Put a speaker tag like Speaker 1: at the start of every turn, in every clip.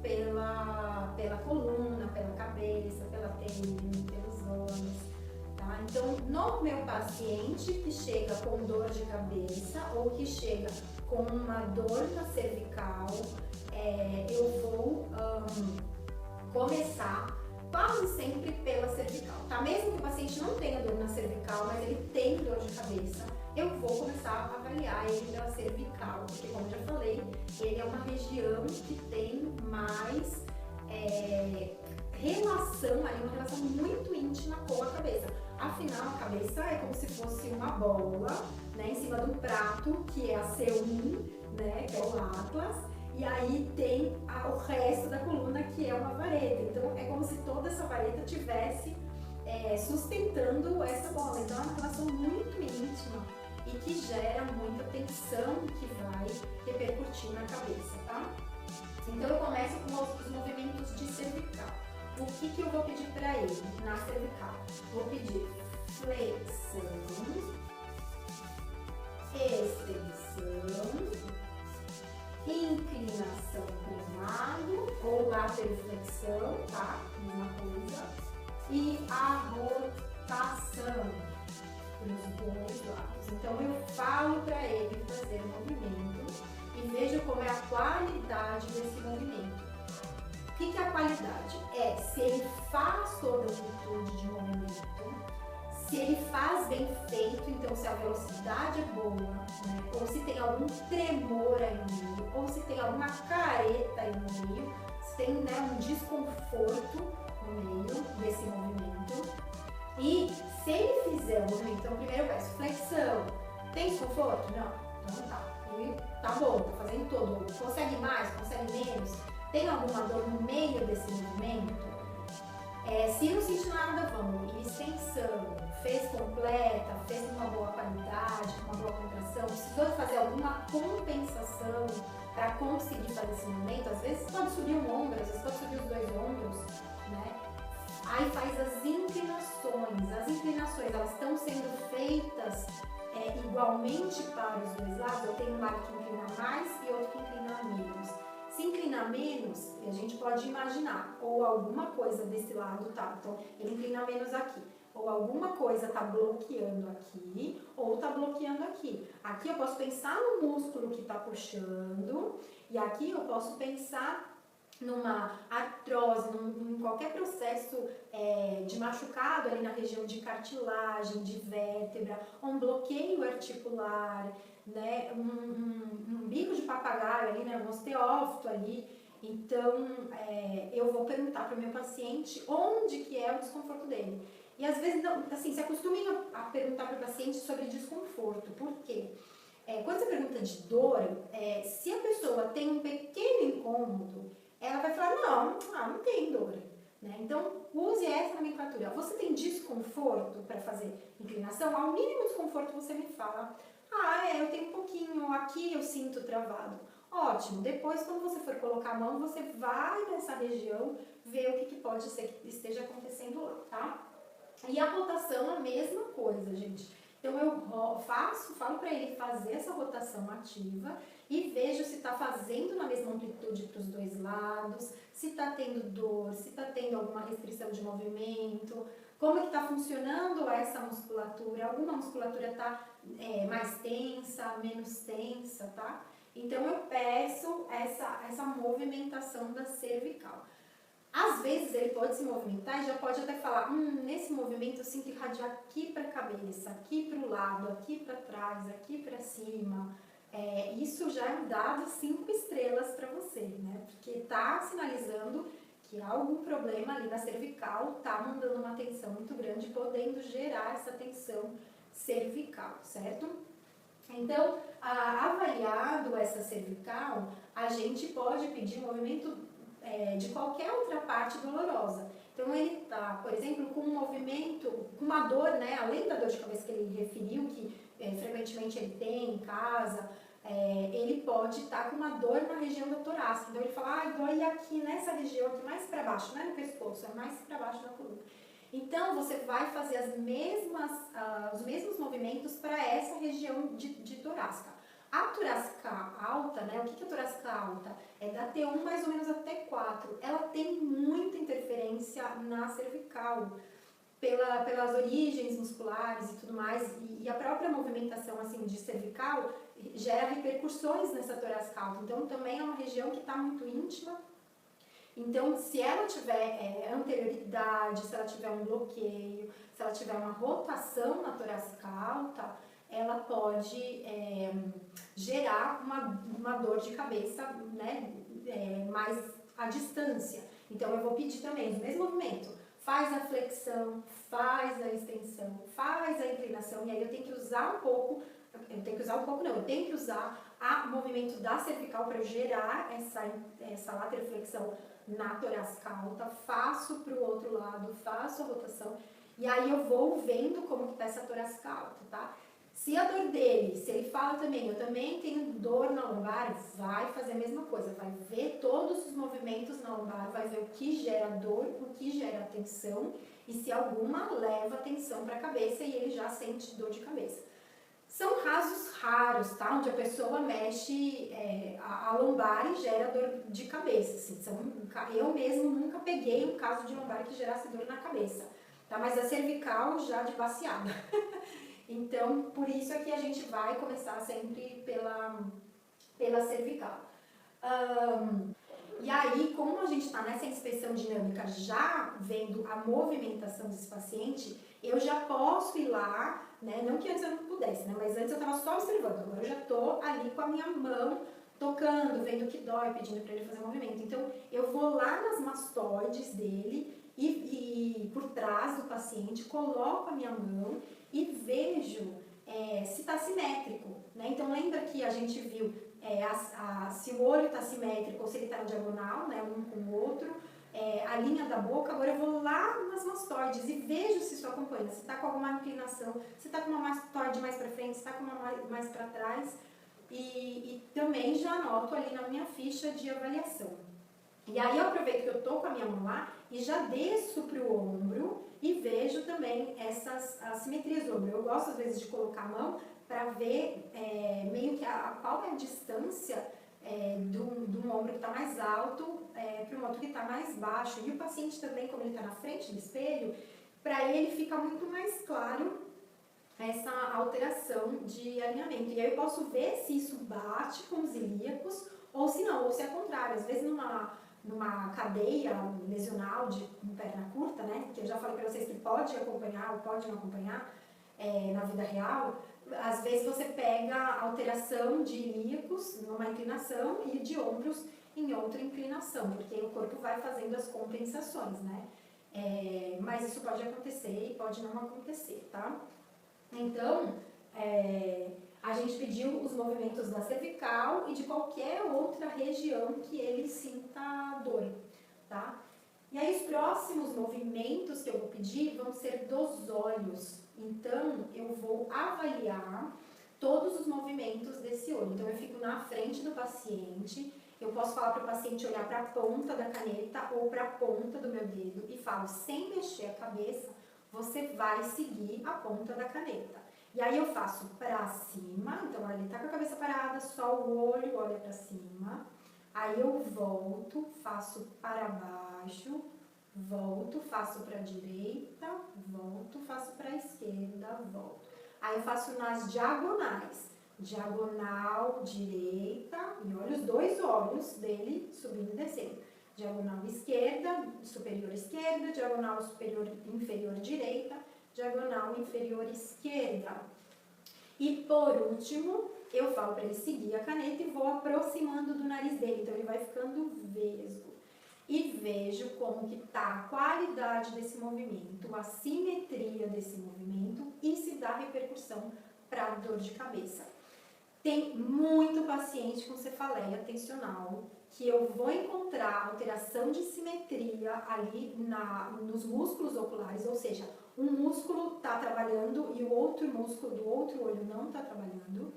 Speaker 1: pela coluna, pela cabeça, pela têmpora, pelos olhos, tá? Então, no meu paciente que chega com dor de cabeça ou que chega com uma dor na cervical, eu vou começar quase sempre pela cervical, tá? Mesmo que o paciente não tenha dor na cervical, mas ele tem dor de cabeça, eu vou começar a avaliar ele pela cervical, porque como eu já falei, ele é uma região que tem mais relação, ali, uma relação muito íntima com a cabeça. Afinal, a cabeça é como se fosse uma bola, né, em cima de um prato, que é a C1, né, que é o Atlas, e aí tem o resto da coluna, que é uma vareta. Então, é como se toda essa vareta tivesse sustentando essa bola. Então, é uma relação muito íntima e que gera muita tensão que vai repercutir na cabeça, tá? Então, eu começo com os movimentos de cervical. O que eu vou pedir para ele na cervical? Vou pedir flexão, extensão, inclinação para um lado ou lateroflexão, tá? Mesma coisa. E a rotação para os dois lados. Então eu falo para ele fazer o movimento e veja como é a qualidade desse movimento. O que é a qualidade? É se ele faz toda a amplitude de movimento, se ele faz bem feito, então se a velocidade é boa, né? Ou se tem algum tremor aí no meio, ou se tem alguma careta aí no meio, se tem, né, um desconforto no meio desse movimento. E se ele fizer o movimento, então primeiro eu peço flexão, tem desconforto? Não? Então tá, ele tá bom, tá fazendo todo, consegue mais, consegue menos, tem alguma dor no meio desse movimento? Se não sentir nada, vamos, extensão, fez completa, fez com uma boa qualidade, com uma boa contração, precisou fazer alguma compensação para conseguir fazer esse movimento, às vezes pode subir um ombro, às vezes pode subir os dois ombros, né? Aí faz as inclinações elas estão sendo feitas igualmente para os dois lados, eu tenho um lado que inclina mais e outro que inclina menos. Se inclinar menos, a gente pode imaginar, ou alguma coisa desse lado tá, então ele inclina menos aqui, ou alguma coisa tá bloqueando aqui, ou tá bloqueando aqui. Aqui eu posso pensar no músculo que tá puxando, e aqui eu posso pensar numa artrose, em qualquer processo de machucado ali na região de cartilagem, de vértebra, ou um bloqueio articular, né, um bico de papagaio ali, né, um osteófito ali. Então, eu vou perguntar para o meu paciente onde que é o desconforto dele. E às vezes, não, assim, se acostumem a perguntar para o paciente sobre desconforto. Por quê? Quando você pergunta de dor, se a pessoa tem um pequeno incômodo, ela vai falar, não tem dor. Né? Então, use essa nomenclatura. Você tem desconforto para fazer inclinação? Ao mínimo desconforto você me fala, eu tenho um pouquinho, aqui eu sinto travado. Ótimo, depois quando você for colocar a mão, você vai nessa região ver o que pode ser que esteja acontecendo lá, tá? E a rotação é a mesma coisa, gente. Então eu falo para ele fazer essa rotação ativa e vejo se está fazendo na mesma amplitude para os dois lados, se está tendo dor, se está tendo alguma restrição de movimento, como que está funcionando essa musculatura, alguma musculatura está mais tensa, menos tensa, tá? Então eu peço essa movimentação da cervical. Às vezes ele pode se movimentar e já pode até falar, nesse movimento eu sinto irradiar aqui para a cabeça, aqui para o lado, aqui para trás, aqui para cima. Isso já é um dado 5 estrelas para você, né? Porque está sinalizando que há algum problema ali na cervical, está mandando uma tensão muito grande, podendo gerar essa tensão cervical, certo? Então, avaliado essa cervical, a gente pode pedir movimento de qualquer outra parte dolorosa. Então ele está, por exemplo, com um movimento, com uma dor, né, além da dor de cabeça que ele referiu, que frequentemente ele tem em casa, ele pode estar com uma dor na região da torácica. Então ele fala, dói aqui nessa região, aqui mais para baixo, não é no pescoço, é mais para baixo da coluna. Então você vai fazer os mesmos movimentos para essa região de torácica. A torácica alta, né? O que é a torácica alta? É da T1 mais ou menos até T4. Ela tem muita interferência na cervical, pelas origens musculares e tudo mais, e a própria movimentação assim de cervical gera repercussões nessa torácica alta. Então também é uma região que está muito íntima. Então, se ela tiver anterioridade, se ela tiver um bloqueio, se ela tiver uma rotação na torácica alta, ela pode gerar uma dor de cabeça, né, mais à distância. Então, eu vou pedir também o mesmo movimento. Faz a flexão, faz a extensão, faz a inclinação, e aí eu tenho que usar um pouco, eu tenho que usar o movimento da cervical para gerar essa lateroflexão na torácica alta, faço para o outro lado, faço a rotação, e aí eu vou vendo como que está essa torácica alta, tá? Se a dor dele, se ele fala também, eu também tenho dor na lombar, vai fazer a mesma coisa, vai ver todos os movimentos na lombar, vai ver o que gera dor, o que gera tensão, e se alguma leva tensão para a cabeça e ele já sente dor de cabeça. São casos raros, tá? Onde a pessoa mexe a lombar e gera dor de cabeça. Assim. Eu mesmo nunca peguei um caso de lombar que gerasse dor na cabeça, tá? Mas a cervical já de baseada. Então, por isso é que a gente vai começar sempre pela cervical. E aí, como a gente está nessa inspeção dinâmica já vendo a movimentação desse paciente, eu já posso ir lá, né? Não que antes eu não pudesse, né? Mas antes eu estava só observando, agora eu já estou ali com a minha mão, tocando, vendo o que dói, pedindo para ele fazer movimento. Então, eu vou lá nas mastoides dele e por trás do paciente, coloco a minha mão e vejo se está simétrico, né? Então, lembra que a gente viu se o olho está simétrico ou se ele está na diagonal, né, um com o outro, a linha da boca. Agora eu vou lá nas mastoides e vejo se isso acompanha, se está com alguma inclinação, se está com uma mastoide mais para frente, se está com uma mais para trás, e também já anoto ali na minha ficha de avaliação. E aí eu aproveito que eu estou com a minha mão lá e já desço para o ombro e vejo também essas assimetrias do ombro. Eu gosto às vezes de colocar a mão para ver meio que qual é a distância de um ombro que está mais alto para um outro que está mais baixo. E o paciente também, como ele está na frente do espelho, para ele fica muito mais claro essa alteração de alinhamento. E aí eu posso ver se isso bate com os ilíacos ou se não, ou se é contrário. Às vezes numa cadeia lesional de perna curta, né, que eu já falei para vocês que pode acompanhar ou pode não acompanhar na vida real, às vezes você pega alteração de ilíacos numa inclinação e de ombros em outra inclinação, porque o corpo vai fazendo as compensações, né? Mas isso pode acontecer e pode não acontecer, tá? Então, a gente pediu os movimentos da cervical e de qualquer outra região que ele sinta dor, tá? E aí os próximos movimentos que eu vou pedir vão ser dos olhos. Então, eu vou avaliar todos os movimentos desse olho. Então, eu fico na frente do paciente, eu posso falar para o paciente olhar para a ponta da caneta ou para a ponta do meu dedo e falo, sem mexer a cabeça, você vai seguir a ponta da caneta. E aí eu faço para cima, então ele está com a cabeça parada, só o olho olha para cima. Aí eu volto, faço para baixo, volto, faço para a direita, volto, faço para a esquerda, volto. Aí eu faço nas diagonais, diagonal direita, e olha os dois olhos dele subindo e descendo. Diagonal esquerda, superior esquerda, diagonal superior inferior direita, diagonal inferior esquerda. E por último, eu falo para ele seguir a caneta e vou aproximando do nariz dele, então ele vai ficando vesgo. E vejo como que está a qualidade desse movimento, a simetria desse movimento e se dá repercussão para a dor de cabeça. Tem muito paciente com cefaleia tensional que eu vou encontrar alteração de simetria ali nos músculos oculares, ou seja, um músculo está trabalhando e o outro músculo do outro olho não está trabalhando.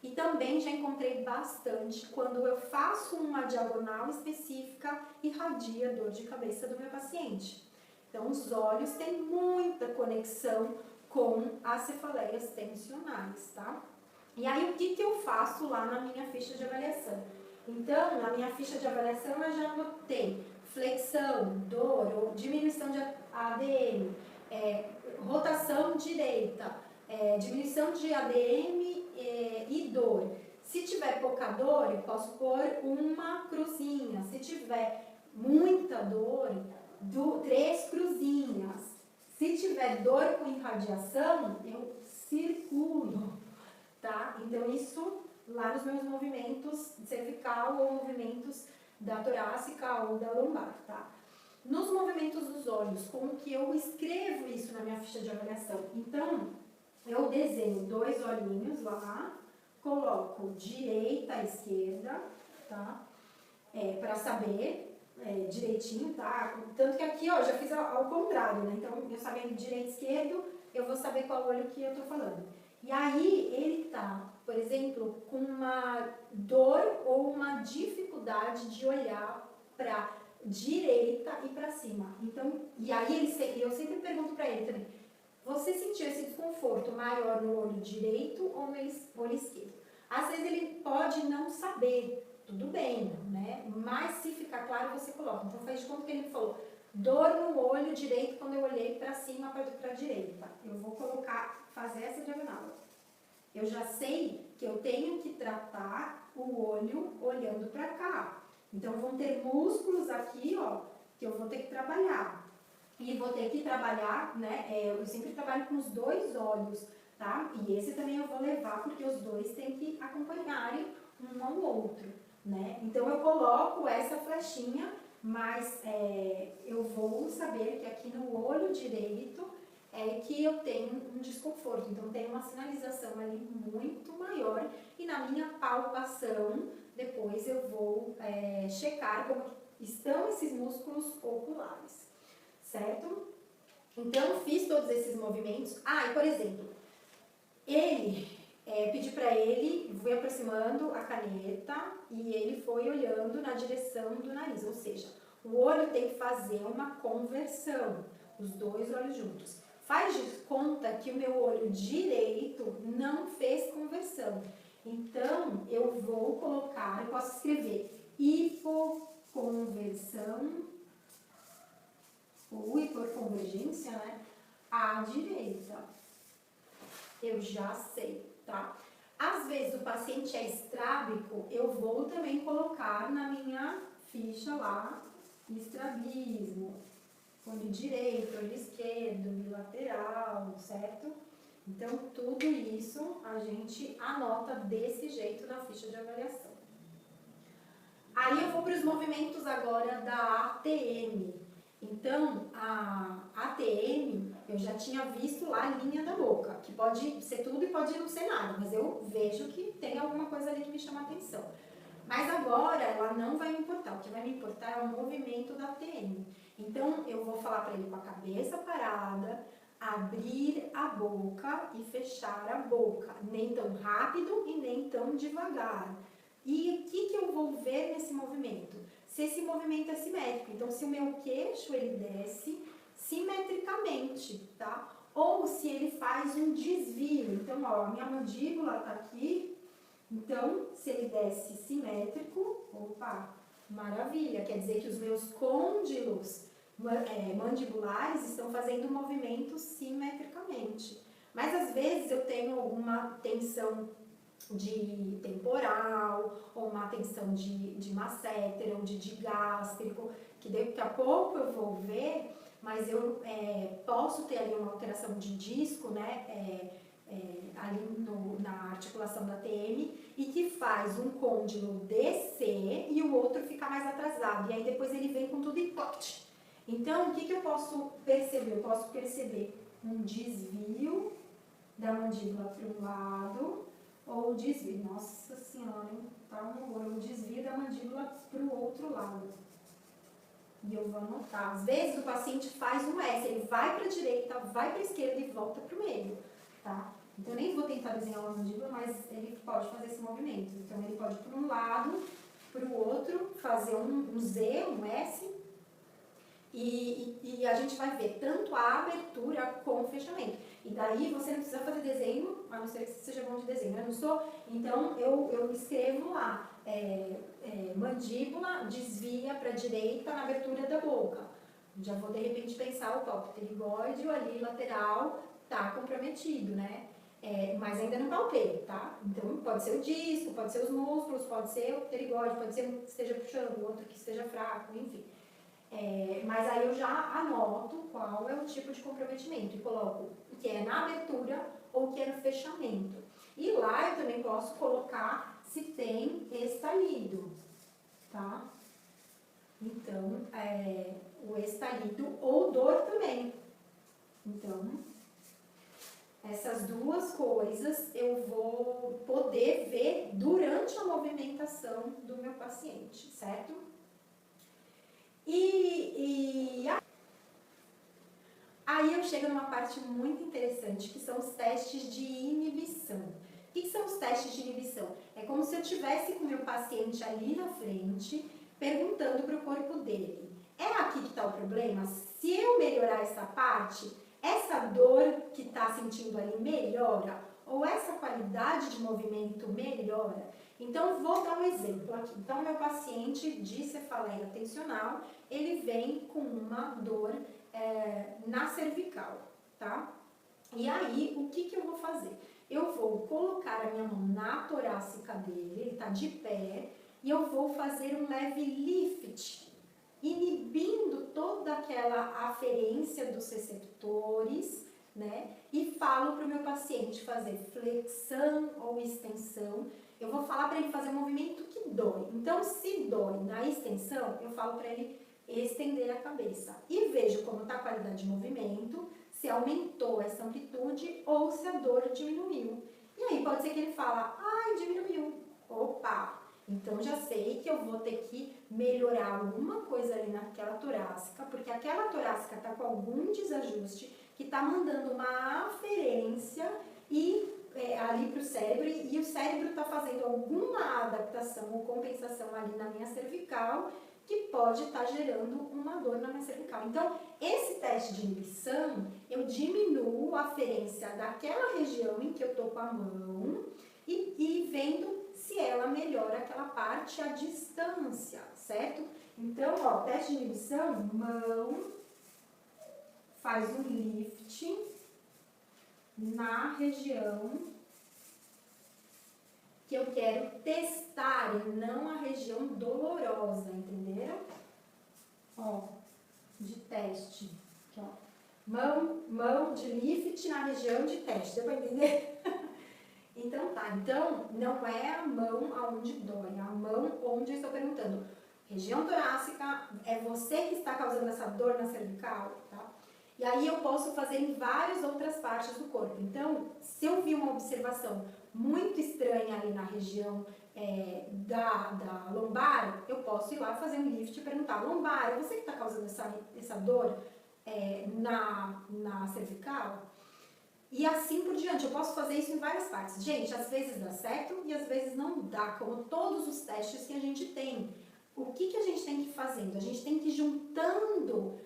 Speaker 1: E também já encontrei bastante quando eu faço uma diagonal específica e irradia dor de cabeça do meu paciente. Então, os olhos têm muita conexão com as cefaleias tensionais, tá? E aí, o que eu faço lá na minha ficha de avaliação? Então, na minha ficha de avaliação, eu já anotei flexão, dor ou diminuição de ADM, rotação direita, diminuição de ADM e dor. Se tiver pouca dor, eu posso pôr uma cruzinha. Se tiver muita dor, 3 cruzinhas. Se tiver dor com irradiação, eu circulo, tá? Então, isso lá nos meus movimentos cervical ou movimentos da torácica ou da lombar, tá? Nos movimentos dos olhos, como que eu escrevo isso na minha ficha de avaliação? Então, eu desenho 2 olhinhos lá, coloco direita, esquerda, tá? Para saber direitinho, tá? Tanto que aqui, ó, já fiz ao contrário, né? Então, eu sabendo direito e esquerdo, eu vou saber qual olho que eu tô falando. E aí, ele tá, por exemplo, com uma dor ou uma dificuldade de olhar para direita e para cima. Então, e aí eu sempre pergunto para ele também, você sentiu esse desconforto maior no olho direito ou no olho esquerdo? Às vezes ele pode não saber, tudo bem, né? Mas se ficar claro, você coloca. Então, faz de conta que ele falou, dor no olho direito quando eu olhei para cima, para a direita. Eu vou colocar, fazer essa diagonal. Eu já sei que eu tenho que tratar o olho olhando para cá. Então, vão ter músculos aqui, ó, que eu vou ter que trabalhar. E vou ter que trabalhar, né, eu sempre trabalho com os 2 olhos, tá? E esse também eu vou levar, porque os 2 têm que acompanharem um ao outro, né? Então, eu coloco essa flechinha, mas eu vou saber que aqui no olho direito é que eu tenho um desconforto. Então, tem uma sinalização ali muito maior e na minha palpação, depois eu vou checar como estão esses músculos oculares, certo? Então, fiz todos esses movimentos. Ah, e por exemplo, pedi para ele, fui aproximando a caneta e ele foi olhando na direção do nariz, ou seja, o olho tem que fazer uma conversão, os 2 olhos juntos. Faz de conta que o meu olho direito não fez conversão. Então, eu vou colocar, eu posso escrever hipoconversão, ou hiperconvergência, né? À direita. Eu já sei, tá? Às vezes o paciente é estrábico, eu vou também colocar na minha ficha lá, estrabismo. Olho direito, olho esquerdo, bilateral, certo? Então, tudo isso a gente anota desse jeito na ficha de avaliação. Aí eu vou para os movimentos agora da ATM. Então, a ATM, eu já tinha visto lá a linha da boca, que pode ser tudo e pode não ser nada, mas eu vejo que tem alguma coisa ali que me chama a atenção. Mas agora ela não vai me importar, o que vai me importar é o movimento da ATM. Então, eu vou falar para ele com a cabeça parada, abrir a boca e fechar a boca, nem tão rápido e nem tão devagar. E o que eu vou ver nesse movimento? Se esse movimento é simétrico. Então, se o meu queixo ele desce simetricamente, tá? Ou se ele faz um desvio. Então, ó, a minha mandíbula tá aqui. Então, se ele desce simétrico, opa, maravilha. Quer dizer que os meus côndilos mandibulares estão fazendo o movimento simetricamente. Mas, às vezes, eu tenho alguma tensão de temporal, ou uma tensão de masséter, ou de digástrico, que daqui a pouco eu vou ver, mas eu posso ter ali uma alteração de disco, né, ali na articulação da TM, e que faz um côndilo descer e o outro ficar mais atrasado, e aí depois ele vem com tudo e pocket. Então, o que eu posso perceber? Eu posso perceber um desvio da mandíbula para um lado, ou o desvio, nossa senhora, hein? Tá um horror, o desvio da mandíbula para o outro lado. E eu vou anotar. Às vezes o paciente faz um S, ele vai para a direita, vai para a esquerda e volta para o meio, tá? Então eu nem vou tentar desenhar uma mandíbula, mas ele pode fazer esse movimento. Então ele pode ir para um lado, para o outro, fazer um Z, um S, e a gente gente vai ver tanto a abertura como o fechamento. E daí você não precisa fazer desenho, a não ser que você seja bom de desenho. Eu não sou, então eu escrevo lá, mandíbula desvia para a direita na abertura da boca. Já vou de repente pensar, opa, o pterigóide ali lateral tá comprometido, né? Mas ainda não palpei, tá? Então pode ser o disco, pode ser os músculos, pode ser o pterigóide, pode ser um que esteja puxando, o outro que esteja fraco, enfim. Mas aí eu já anoto qual é o tipo de comprometimento e coloco o que é na abertura ou o que é no fechamento. E lá eu também posso colocar se tem estalido, tá? Então, o estalido ou dor também. Então, essas duas coisas eu vou poder ver durante a movimentação do meu paciente, certo? Aí eu chego numa parte muito interessante, que são os testes de inibição. O que são os testes de inibição? É como se eu tivesse com o meu paciente ali na frente, perguntando para o corpo dele, é aqui que está o problema? Se eu melhorar essa parte, essa dor que está sentindo ali melhora? Ou essa qualidade de movimento melhora? Então, vou dar um exemplo aqui. Então, meu paciente de cefaleia tensional, ele vem com uma dor na cervical, tá? E aí, o que eu vou fazer? Eu vou colocar a minha mão na torácica dele, ele tá de pé, e eu vou fazer um leve lift, inibindo toda aquela aferência dos receptores, né? E falo para o meu paciente fazer flexão ou extensão. Eu vou falar para ele fazer um movimento que dói. Então, se dói na extensão, eu falo para ele estender a cabeça. E vejo como está a qualidade de movimento, se aumentou essa amplitude ou se a dor diminuiu. E aí pode ser que ele fala, ai, diminuiu. Opa! Então já sei que eu vou ter que melhorar alguma coisa ali naquela torácica, porque aquela torácica está com algum desajuste que está mandando uma aferência ali para o cérebro, e o cérebro está fazendo alguma adaptação ou compensação ali na minha cervical, que pode estar gerando uma dor na minha cervical. Então, esse teste de inibição, eu diminuo a aferência daquela região em que eu estou com a mão e vendo se ela melhora aquela parte à distância, certo? Então, ó, teste de inibição, mão, faz um lift na região que eu quero testar e não a região dolorosa, entenderam? Ó, de teste. Aqui, ó. Mão de lift na região de teste, deu pra entender? Então tá, então não é a mão aonde dói, é a mão onde eu estou perguntando. Região torácica, é você que está causando essa dor na cervical, tá? E aí eu posso fazer em várias outras partes do corpo. Então, se eu vi uma observação muito estranha ali na região da lombar, eu posso ir lá fazer um lift e perguntar, lombar, é você que está causando essa dor na cervical? E assim por diante, eu posso fazer isso em várias partes. Gente, às vezes dá certo e às vezes não dá, como todos os testes que a gente tem. O que a gente tem que ir fazendo? A gente tem que ir juntando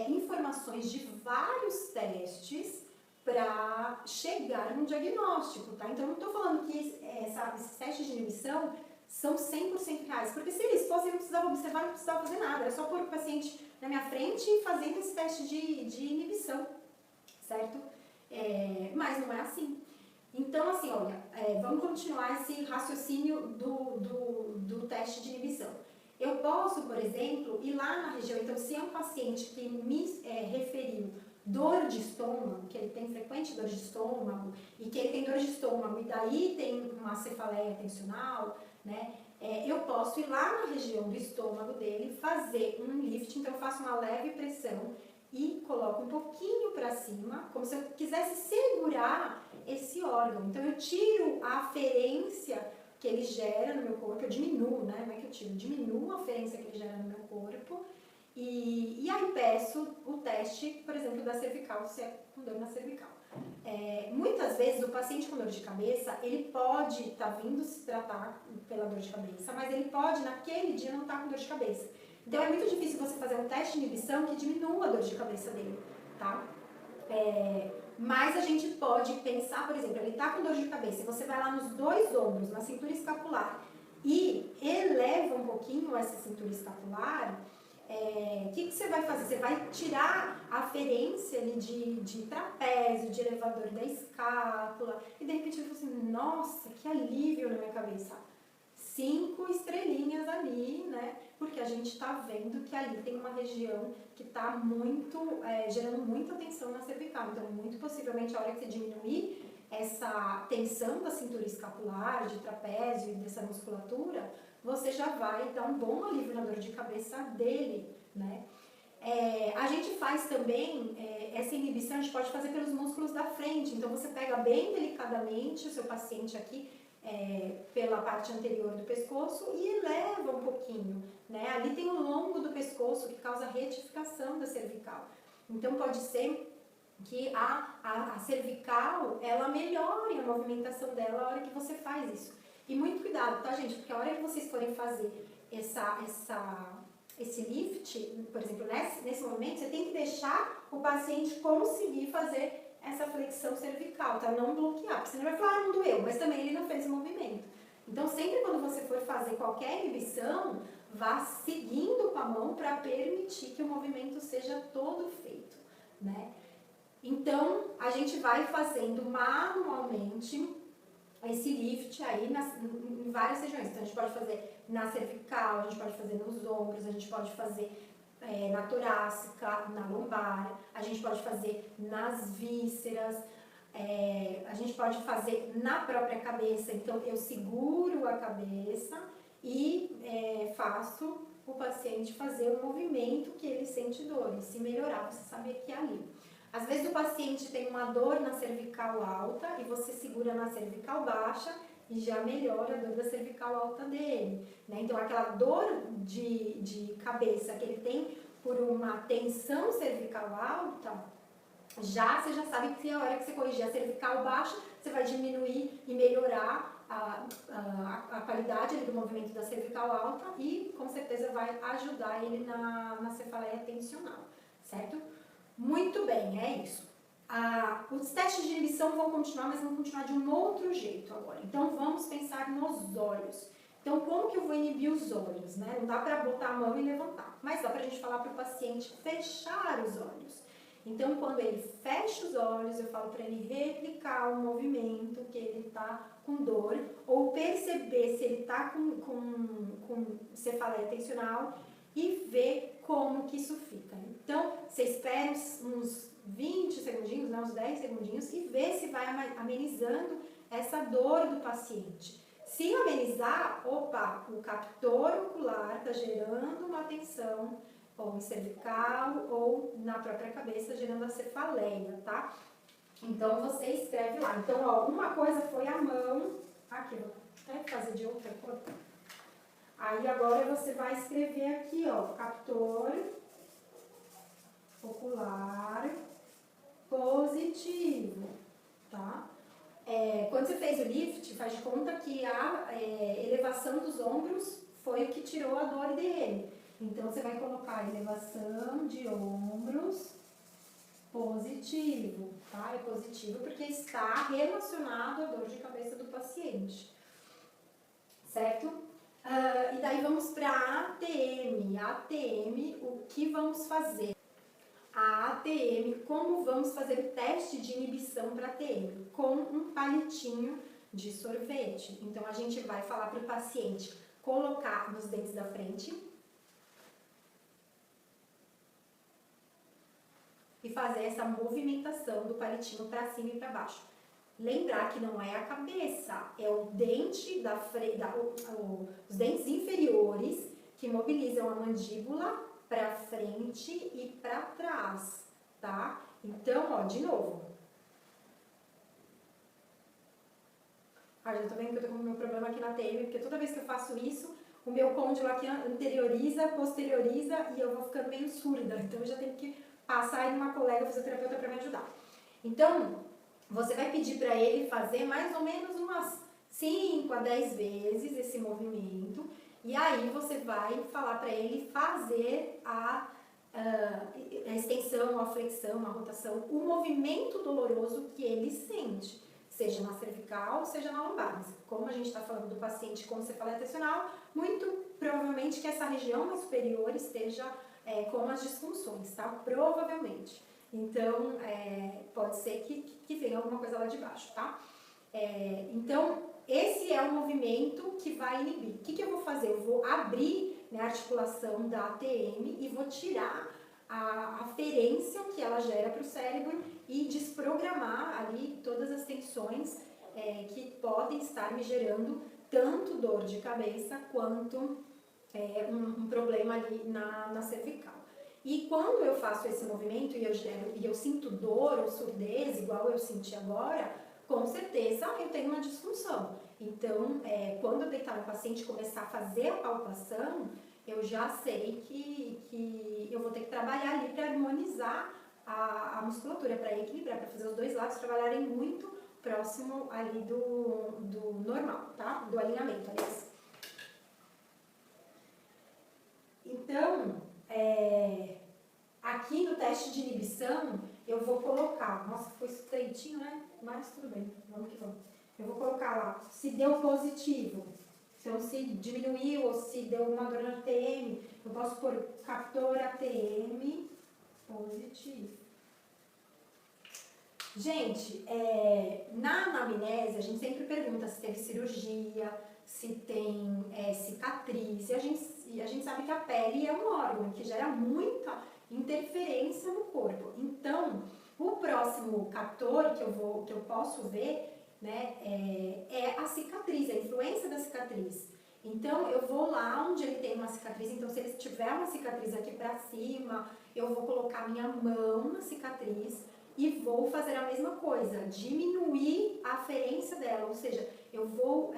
Speaker 1: informações de vários testes para chegar num diagnóstico, tá? Então, eu não estou falando que esses testes de inibição são 100% reais, porque se eles fossem, eu não precisava observar, não precisava fazer nada, era só pôr o paciente na minha frente e fazendo esse teste de inibição, certo? Mas não é assim. Então, assim, olha, vamos continuar esse raciocínio do teste de inibição. Eu posso, por exemplo, ir lá na região, então se é um paciente que me referiu dor de estômago, que ele tem frequente dor de estômago, e que ele tem dor de estômago e daí tem uma cefaleia tensional, né? Eu posso ir lá na região do estômago dele, fazer um lift, então eu faço uma leve pressão e coloco um pouquinho para cima, como se eu quisesse segurar esse órgão. Então eu tiro a aferência que ele gera no meu corpo, eu diminuo, né? Não é que eu tiro, diminuo a aferência que ele gera no meu corpo e aí peço o teste, por exemplo, da cervical, se é com dor na cervical. Muitas vezes o paciente com dor de cabeça, ele pode estar vindo se tratar pela dor de cabeça, mas ele pode naquele dia não estar com dor de cabeça. Então é muito difícil você fazer um teste de inibição que diminua a dor de cabeça dele, tá? Mas a gente pode pensar, por exemplo, ele tá com dor de cabeça, você vai lá nos dois ombros, na cintura escapular, e eleva um pouquinho essa cintura escapular, o que você vai fazer? Você vai tirar a aferência ali de trapézio, de elevador da escápula, e de repente ele fala assim, nossa, que alívio na minha cabeça. 5 estrelinhas ali, né? Porque a gente está vendo que ali tem uma região que está muito, gerando muita tensão na cervical. Então, muito possivelmente, a hora que você diminuir essa tensão da cintura escapular, de trapézio e dessa musculatura, você já vai dar um bom alívio na dor de cabeça dele, né? A gente faz também, essa inibição a gente pode fazer pelos músculos da frente. Então, você pega bem delicadamente o seu paciente aqui, pela parte anterior do pescoço e eleva um pouquinho, né? Ali tem o longo do pescoço que causa retificação da cervical. Então pode ser que a cervical, ela melhore a movimentação dela a hora que você faz isso. E muito cuidado, tá, gente? Porque a hora que vocês forem fazer esse lift, por exemplo, nesse momento, você tem que deixar o paciente conseguir fazer essa flexão cervical, tá? Não bloquear, porque você não vai falar, não doeu, mas também ele não fez o movimento. Então, sempre quando você for fazer qualquer inibição, vá seguindo com a mão para permitir que o movimento seja todo feito, né? Então, a gente vai fazendo manualmente esse lift aí em várias regiões. Então, a gente pode fazer na cervical, a gente pode fazer nos ombros, a gente pode fazer na torácica, na lombar, a gente pode fazer nas vísceras, a gente pode fazer na própria cabeça. Então, eu seguro a cabeça e faço o paciente fazer o movimento que ele sente dor. E se melhorar, você sabe que é ali. Às vezes o paciente tem uma dor na cervical alta e você segura na cervical baixa e já melhora a dor da cervical alta dele, né? Então, aquela dor de cabeça que ele tem por uma tensão cervical alta, você já sabe que a hora que você corrigir a cervical baixa, você vai diminuir e melhorar a qualidade do movimento da cervical alta e, com certeza, vai ajudar ele na cefaleia tensional, certo? Muito bem, é isso. Os testes de inibição vão continuar, mas vão continuar de um outro jeito agora. Então, vamos pensar nos olhos. Então, como que eu vou inibir os olhos, né? Não dá para botar a mão e levantar, mas dá para a gente falar para o paciente fechar os olhos. Então, quando ele fecha os olhos, eu falo para ele replicar o movimento que ele está com dor, ou perceber se ele está com cefaleia tensional e ver como que isso fica. Então, você espera uns 20 segundinhos, né, uns 10 segundinhos e vê se vai amenizando essa dor do paciente. Se amenizar, opa, o captor ocular está gerando uma tensão ou em cervical ou na própria cabeça, gerando a cefaleia, tá? Então, você escreve lá. Então, ó, uma coisa foi a mão. Aqui, vou até fazer de outra cor. Aí, agora você vai escrever aqui, ó, captor ocular positivo, tá? Quando você fez o lift, faz de conta que a elevação dos ombros foi o que tirou a dor dele. Então, você vai colocar elevação de ombros positivo, tá? É positivo porque está relacionado à dor de cabeça do paciente, certo? E daí vamos para a ATM. A ATM, o que vamos fazer? A ATM, como vamos fazer o teste de inibição para ATM? Com um palitinho de sorvete. Então, a gente vai falar para o paciente colocar nos dentes da frente e fazer essa movimentação do palitinho para cima e para baixo. Lembrar que não é a cabeça, é o dente os dentes inferiores que mobilizam a mandíbula para frente e para trás, tá? Então, ó, de novo. Já tô vendo que eu tô com o meu problema aqui na TM, porque toda vez que eu faço isso, o meu côndilo aqui anterioriza, posterioriza e eu vou ficando meio surda. Então, eu já tenho que passar aí numa colega fisioterapeuta para me ajudar. Então, você vai pedir para ele fazer mais ou menos umas 5 a 10 vezes esse movimento E aí você vai falar para ele fazer a extensão, a flexão, a rotação, o movimento doloroso que ele sente, seja na cervical, seja na lombar. Mas como a gente está falando do paciente com cefaleia tensional, muito provavelmente que essa região mais superior esteja com as disfunções, tá? Provavelmente. Então, pode ser que venha alguma coisa lá de baixo, tá? Então, esse é o movimento que vai inibir. O que eu vou fazer? Eu vou abrir, né, a articulação da ATM e vou tirar a aferência que ela gera para o cérebro e desprogramar ali todas as tensões que podem estar me gerando tanto dor de cabeça quanto um problema ali na cervical. E quando eu faço esse movimento e eu sinto dor ou surdez, igual eu senti agora, com certeza eu tenho uma disfunção. Então, quando eu deitar no paciente e começar a fazer a palpação, eu já sei que eu vou ter que trabalhar ali para harmonizar a musculatura, para equilibrar, para fazer os dois lados trabalharem muito próximo ali do normal, tá? Do alinhamento, aliás. Então, aqui no teste de inibição, eu vou colocar, nossa, foi estreitinho, né? Mas tudo bem, vamos que vamos. Eu vou colocar lá, se deu positivo, então se diminuiu ou se deu uma dor na ATM, eu posso pôr captor ATM positivo. Gente, na anamnese a gente sempre pergunta se teve cirurgia, se tem cicatriz, e a gente sabe que a pele é um órgão que gera muita interferência no corpo. Então, o próximo captor que eu posso ver, né, é a cicatriz, a influência da cicatriz. Então, eu vou lá onde ele tem uma cicatriz, então se ele tiver uma cicatriz aqui pra cima, eu vou colocar minha mão na cicatriz e vou fazer a mesma coisa, diminuir a aferência dela, ou seja, eu vou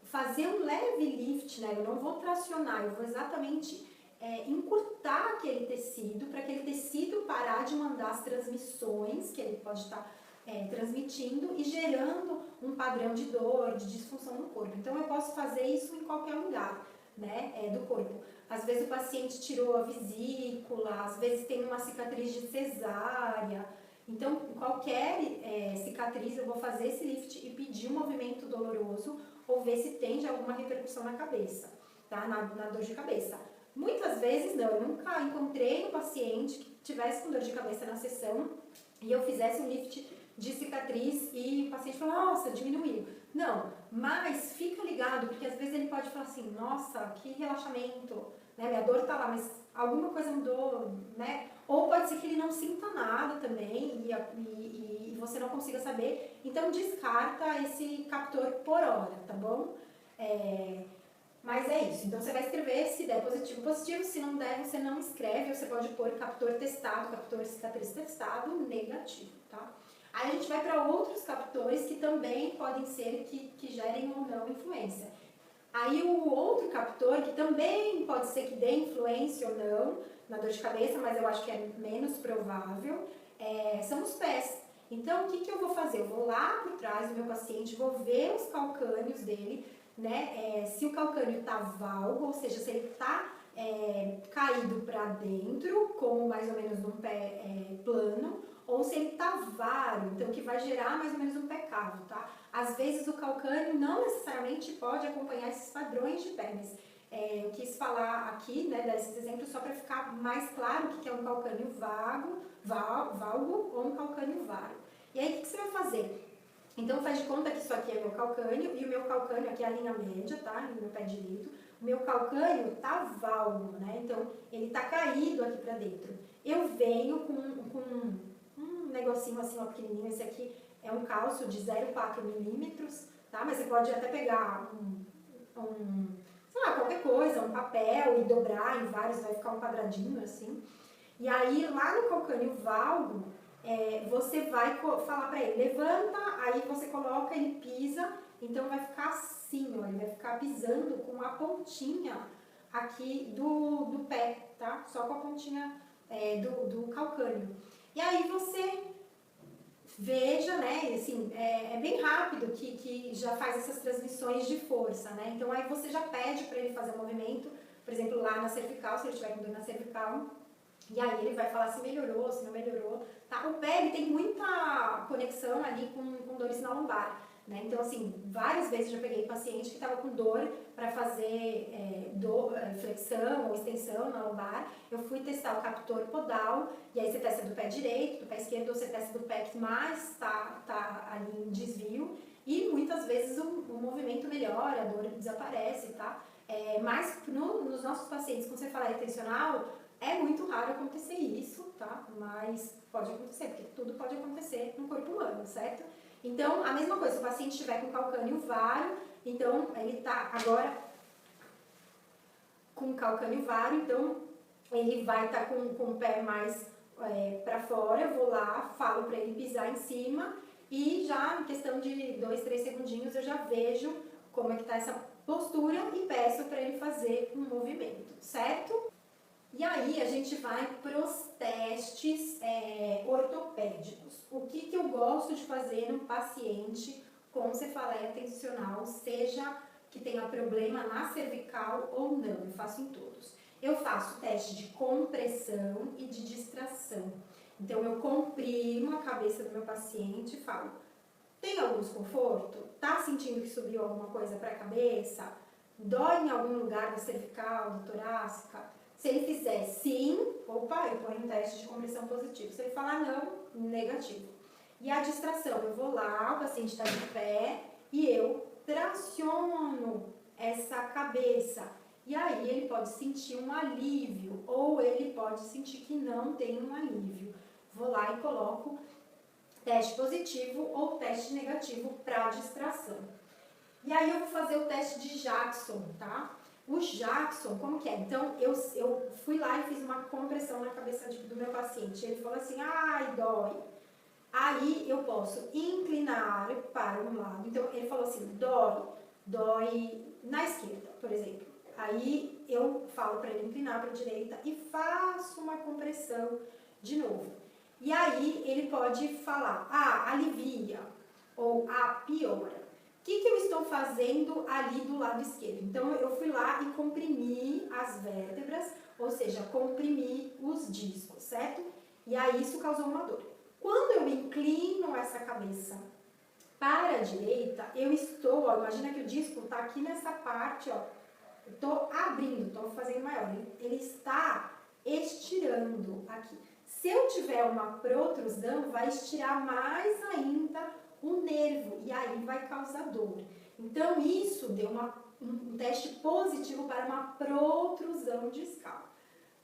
Speaker 1: fazer um leve lift, né? Eu não vou tracionar, eu vou exatamente encurtar aquele tecido, para aquele tecido parar de mandar as transmissões que ele pode estar transmitindo e gerando um padrão de dor, de disfunção no corpo. Então, eu posso fazer isso em qualquer lugar, né, do corpo. Às vezes o paciente tirou a vesícula, às vezes tem uma cicatriz de cesárea. Então, qualquer cicatriz, eu vou fazer esse lift e pedir um movimento doloroso ou ver se tem já alguma repercussão na cabeça, tá? Na dor de cabeça. Muitas vezes não, eu nunca encontrei um paciente que tivesse com dor de cabeça na sessão e eu fizesse um lift de cicatriz e o paciente falou, nossa, diminuiu. Não, mas fica ligado, porque às vezes ele pode falar assim, nossa, que relaxamento, né? Minha dor tá lá, mas alguma coisa mudou, né? Ou pode ser que ele não sinta nada também e você não consiga saber. Então, descarta esse captor por hora, tá bom? Mas é isso. Então, você vai escrever se der positivo, positivo. Se não der, você não escreve. Você pode pôr captor testado, captor cicatriz testado, negativo, tá? Aí a gente vai para outros captores que também podem ser que gerem ou não influência. Aí o outro captor, que também pode ser que dê influência ou não na dor de cabeça, mas eu acho que é menos provável, são os pés. Então, o que eu vou fazer? Eu vou lá por trás do meu paciente, vou ver os calcânios dele, né? Se o calcânio está valgo, ou seja, se ele está caído para dentro, como mais ou menos num pé plano, ou se ele está vário, então que vai gerar mais ou menos um pé cavo, tá? Às vezes o calcânio não necessariamente pode acompanhar esses padrões de pé, mas eu quis falar aqui, né, desses exemplos só para ficar mais claro o que é um calcânio valgo ou um calcânio vário. E aí o que você vai fazer? Então faz de conta que isso aqui é meu calcânio e o meu calcânio aqui é a linha média, tá? No meu pé direito. O meu calcânio tá valgo, né? Então ele tá caído aqui para dentro. Eu venho com um negocinho assim, ó, pequenininho. Esse aqui é um cálcio de 0,4 milímetros, tá? Mas você pode até pegar sei lá, qualquer coisa, um papel e dobrar em vários, vai ficar um quadradinho assim. E aí lá no calcânio valgo, você vai falar para ele, levanta, aí você coloca, ele pisa, então vai ficar assim, ó, ele vai ficar pisando com a pontinha aqui do pé, tá? Só com a pontinha do calcânio. E aí você veja, né, assim, é bem rápido que já faz essas transmissões de força, né? Então aí você já pede para ele fazer o movimento, por exemplo, lá na cervical, se ele tiver com dor na cervical, e aí ele vai falar se melhorou, se não melhorou, tá? O pé ele tem muita conexão ali com dores na lombar, né? Então, assim, várias vezes eu já peguei paciente que estava com dor para fazer flexão ou extensão na lombar. Eu fui testar o captor podal, e aí você testa do pé direito, do pé esquerdo, ou você testa do pé que mais tá ali em desvio, e muitas vezes o movimento melhora, a dor desaparece, tá? Mas nos nossos pacientes com cefaleia tensional, é muito raro acontecer isso, tá? Mas pode acontecer, porque tudo pode acontecer no corpo humano, certo? Então, a mesma coisa, se o paciente estiver com calcânio vário, então ele tá agora com calcânio vário, então ele vai estar com o pé mais para fora, eu vou lá, falo para ele pisar em cima e já em questão de 2, 3 segundinhos eu já vejo como é que tá essa postura e peço para ele fazer um movimento, certo? E aí a gente vai para os testes ortopédicos. O que eu gosto de fazer num paciente com cefaleia tensional, seja que tenha problema na cervical ou não, eu faço em todos. Eu faço teste de compressão e de distração. Então eu comprimo a cabeça do meu paciente e falo, tem algum desconforto? Tá sentindo que subiu alguma coisa para a cabeça? Dói em algum lugar da cervical, da torácica? Se ele fizer sim, opa, eu ponho um teste de compressão positivo. Se ele falar não, negativo. E a distração, eu vou lá, o paciente está de pé e eu traciono essa cabeça. E aí ele pode sentir um alívio ou ele pode sentir que não tem um alívio. Vou lá e coloco teste positivo ou teste negativo para distração. E aí eu vou fazer o teste de Jackson, tá? O Jackson, como que é? Então, eu fui lá e fiz uma compressão na cabeça do meu paciente. Ele falou assim, ai, dói. Aí eu posso inclinar para um lado. Então, ele falou assim, dói na esquerda, por exemplo. Aí eu falo para ele inclinar para a direita e faço uma compressão de novo. E aí ele pode falar, alivia ou piora. O que eu estou fazendo ali do lado esquerdo? Então, eu fui lá e comprimi as vértebras, ou seja, comprimi os discos, certo? E aí isso causou uma dor. Quando eu inclino essa cabeça para a direita, eu estou, imagina que o disco está aqui nessa parte, ó. Eu estou abrindo, estou fazendo maior. Ele está estirando aqui. Se eu tiver uma protrusão, vai estirar mais ainda o nervo e aí vai causar dor. Então isso deu um teste positivo para uma protrusão discal.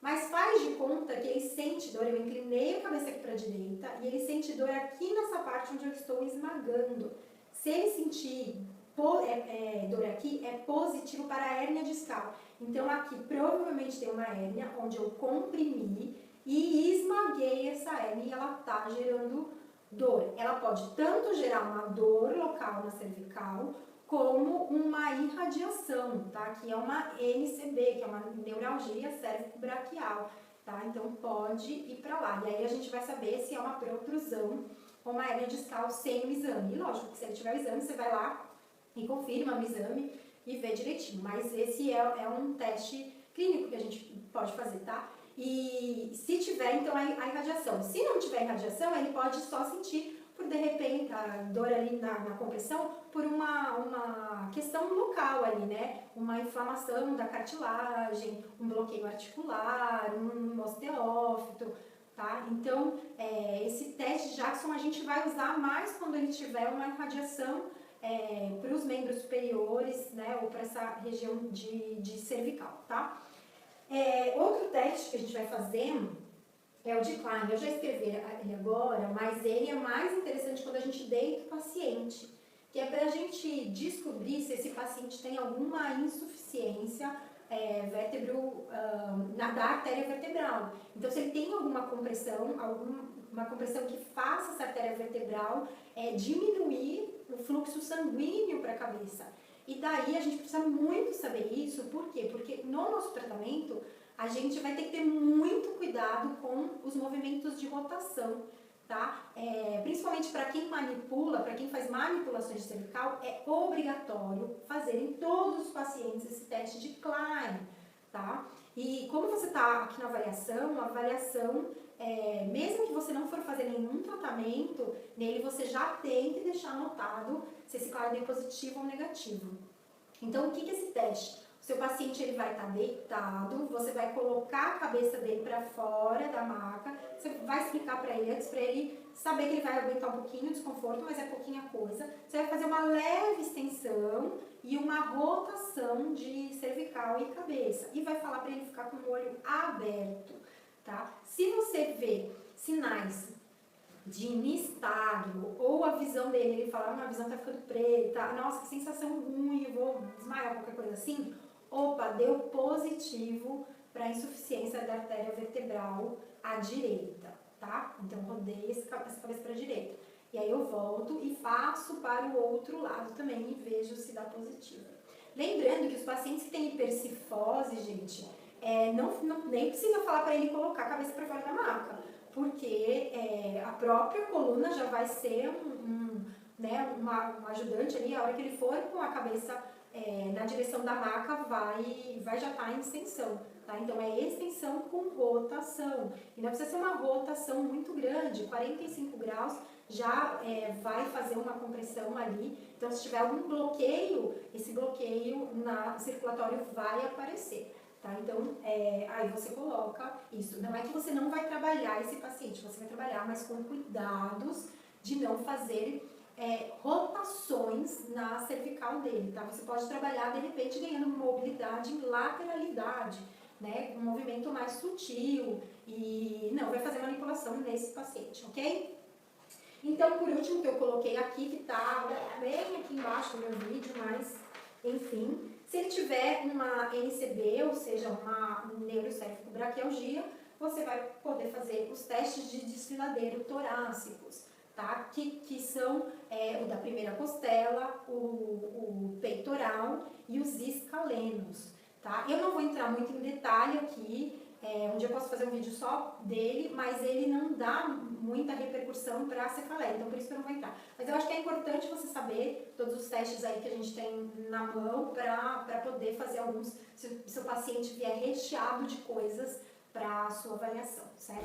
Speaker 1: Mas faz de conta que ele sente dor, eu inclinei a cabeça aqui para a direita e ele sente dor aqui nessa parte onde eu estou esmagando. Se ele sentir dor aqui, é positivo para a hérnia discal. Então aqui provavelmente tem uma hérnia onde eu comprimi e esmaguei essa hérnia e ela está gerando dor. Ela pode tanto gerar uma dor local na cervical, como uma irradiação, tá? Que é uma NCB, que é uma neuralgia cérvico-braquial, tá? Então pode ir para lá. E aí a gente vai saber se é uma protrusão ou uma hérnia discal sem o exame. E lógico que se ele tiver o exame, você vai lá e confirma no exame e vê direitinho. Mas esse é um teste clínico que a gente pode fazer, tá? E se tiver, então, a irradiação. Se não tiver irradiação, ele pode só sentir, por de repente, a dor ali na compressão, por uma questão local ali, né? Uma inflamação da cartilagem, um bloqueio articular, um osteófito, tá? Então, esse teste de Jackson a gente vai usar mais quando ele tiver uma irradiação para os membros superiores, né? Ou para essa região de cervical, tá? Outro teste que a gente vai fazer é o de Klein. Eu já escrevi ele agora, mas ele é mais interessante quando a gente deita o paciente, que é para a gente descobrir se esse paciente tem alguma insuficiência da artéria vertebral. Então, se ele tem alguma compressão, uma compressão que faça essa artéria vertebral diminuir o fluxo sanguíneo para a cabeça. E daí a gente precisa muito saber isso, por quê? Porque no nosso tratamento a gente vai ter que ter muito cuidado com os movimentos de rotação, tá? Principalmente para quem manipula, para quem faz manipulações de cervical, é obrigatório fazer em todos os pacientes esse teste de Klein, tá? E como você está aqui na avaliação, mesmo que você não for fazer nenhum tratamento, nele você já tem que deixar anotado se esse Klein é positivo ou negativo. Então, o que é esse teste? O seu paciente ele vai estar deitado, você vai colocar a cabeça dele para fora da maca, você vai explicar para ele antes, para ele saber que ele vai aguentar um pouquinho de desconforto, mas é pouquinha coisa. Você vai fazer uma leve extensão e uma rotação de cervical e cabeça. E vai falar para ele ficar com o olho aberto, tá? Se você vê sinais de nistagmo, ou a visão dele, ele fala, a visão tá ficando preta, nossa, que sensação ruim, eu vou desmaiar, qualquer coisa assim, opa, deu positivo para insuficiência da artéria vertebral à direita, tá? Então, rodei essa cabeça para a direita. E aí eu volto e faço para o outro lado também e vejo se dá positivo. Lembrando que os pacientes que têm hipercifose, gente, nem precisa falar para ele colocar a cabeça para fora da maca, porque a própria coluna já vai ser um ajudante ali, a hora que ele for com a cabeça na direção da maca, vai já estar em extensão, tá? Então é extensão com rotação, e não precisa ser uma rotação muito grande, 45 graus já vai fazer uma compressão ali, então se tiver algum bloqueio, esse bloqueio circulatório vai aparecer. Tá? Então, aí você coloca isso. Não é que você não vai trabalhar esse paciente, você vai trabalhar, mas com cuidados de não fazer rotações na cervical dele, tá? Você pode trabalhar, de repente, ganhando mobilidade e lateralidade, né? Um movimento mais sutil e não vai fazer manipulação nesse paciente, ok? Então, por último, que eu coloquei aqui, que tá bem aqui embaixo do meu vídeo, mas, enfim... Se ele tiver uma NCB, ou seja, uma neurocéfico-braquialgia, você vai poder fazer os testes de desfiladeiro torácicos, tá? Que são o da primeira costela, o peitoral e os escalenos, tá? Eu não vou entrar muito em detalhe aqui, um dia eu posso fazer um vídeo só dele, mas ele não dá muita repercussão para a cefaleia, então por isso que eu não vou entrar. Mas eu acho que é importante você saber todos os testes aí que a gente tem na mão para poder fazer alguns, se o seu paciente vier recheado de coisas para a sua avaliação, certo?